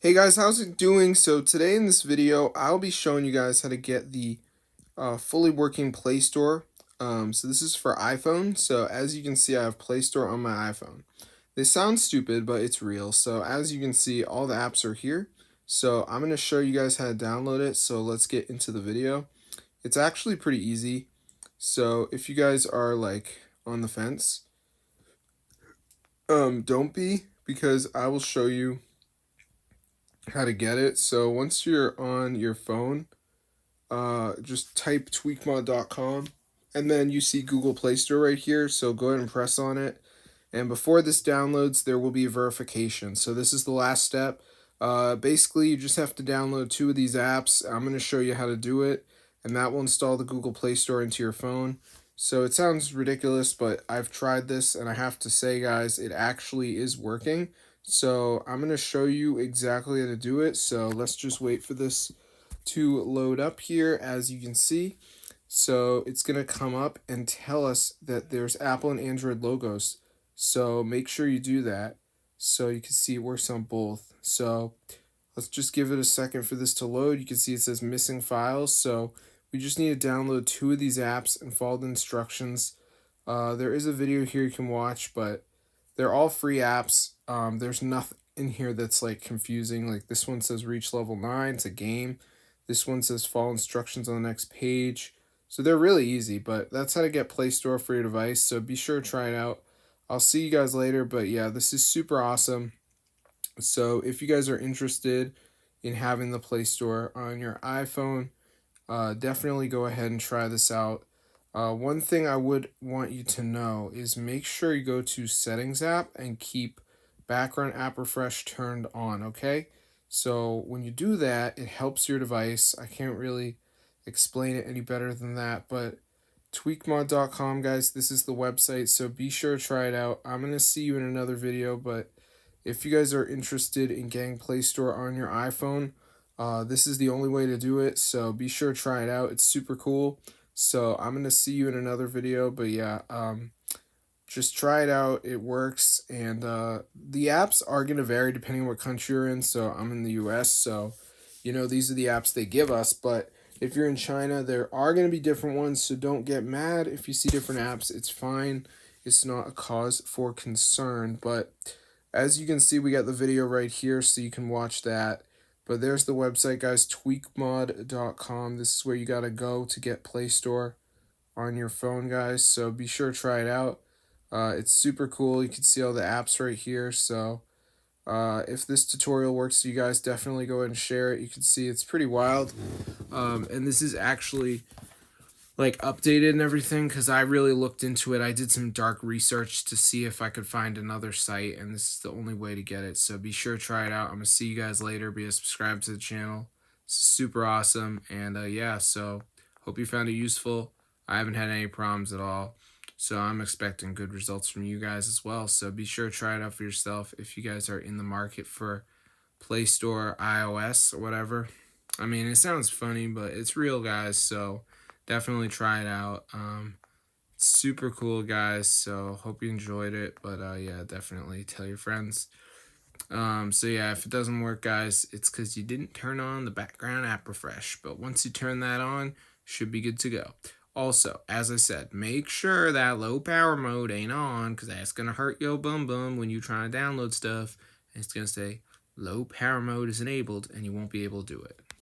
Hey guys, how's it doing? So today in this video, I'll be showing you guys how to get the fully working Play Store. So this is for iPhone. So as you can see, I have Play Store on my iPhone. This sounds stupid, but it's real. So as you can see, all the apps are here. So I'm going to show you guys how to download it. So let's get into the video. It's actually pretty easy. So if you guys are like on the fence, don't be, because I will show you how to get it. So once you're on your phone, just type tweakmod.com, and then you see Google Play Store right here. So go ahead and press on it. And before this downloads, there will be a verification. So this is the last step. Basically, you just have to download 2 of these apps. I'm going to show you how to do it, and that will install the Google Play Store into your phone. So it sounds ridiculous, but I've tried this, and I have to say, guys, it actually is working. So I'm going to show you exactly how to do it. So let's just wait for this to load up here. As you can see, so it's going to come up and tell us that there's Apple and Android logos. So make sure you do that so you can see it works on both. So let's just give it a second for this to load. You can see it says missing files. So we just need to download 2 of these apps and follow the instructions. There is a video here you can watch, but they're all free apps. There's nothing in here that's like confusing. Like this one says reach level 9, it's a game. This one says follow instructions on the next page. So they're really easy, but that's how to get Play Store for your device. So be sure to try it out. I'll see you guys later, but yeah, this is super awesome. So if you guys are interested in having the Play Store on your iPhone, definitely go ahead and try this out. One thing I would want you to know is make sure you go to Settings app and keep background app refresh turned on, okay? So when you do that, it helps your device. I can't really explain it any better than that, but tweakmod.com, guys, this is the website, so be sure to try it out. I'm going to see you in another video, but if you guys are interested in getting Play Store on your iPhone, this is the only way to do it, so be sure to try it out. It's super cool. So I'm going to see you in another video, but yeah, just try it out. It works, and the apps are going to vary depending on what country you're in. So I'm in the US, so these are the apps they give us, but if you're in China, there are going to be different ones, so don't get mad if you see different apps. It's fine. It's not a cause for concern, but as you can see, we got the video right here, so you can watch that. But there's the website, guys, tweakmod.com. This is where you got to go to get Play Store on your phone, guys. So be sure to try it out. It's super cool. You can see all the apps right here. So if this tutorial works for you guys, definitely go ahead and share it. You can see it's pretty wild. And this is actually like updated and everything, because I really looked into it. I did some dark research to see if I could find another site, and this is the only way to get it. So be sure to try it out. I'm gonna see you guys later. Be subscribed to the channel. This is super awesome. And yeah, so hope you found it useful. I haven't had any problems at all, so I'm expecting good results from you guys as well. So be sure to try it out for yourself if you guys are in the market for Play Store, iOS, or whatever. I mean, it sounds funny, but it's real, guys. So definitely try it out. It's super cool, guys. So hope you enjoyed it. But yeah, definitely tell your friends. So yeah, if it doesn't work, guys, it's because you didn't turn on the background app refresh. But once you turn that on, should be good to go. Also, as I said, make sure that low power mode ain't on, because that's gonna hurt your bum bum when you're trying to download stuff. And it's gonna say low power mode is enabled, and you won't be able to do it.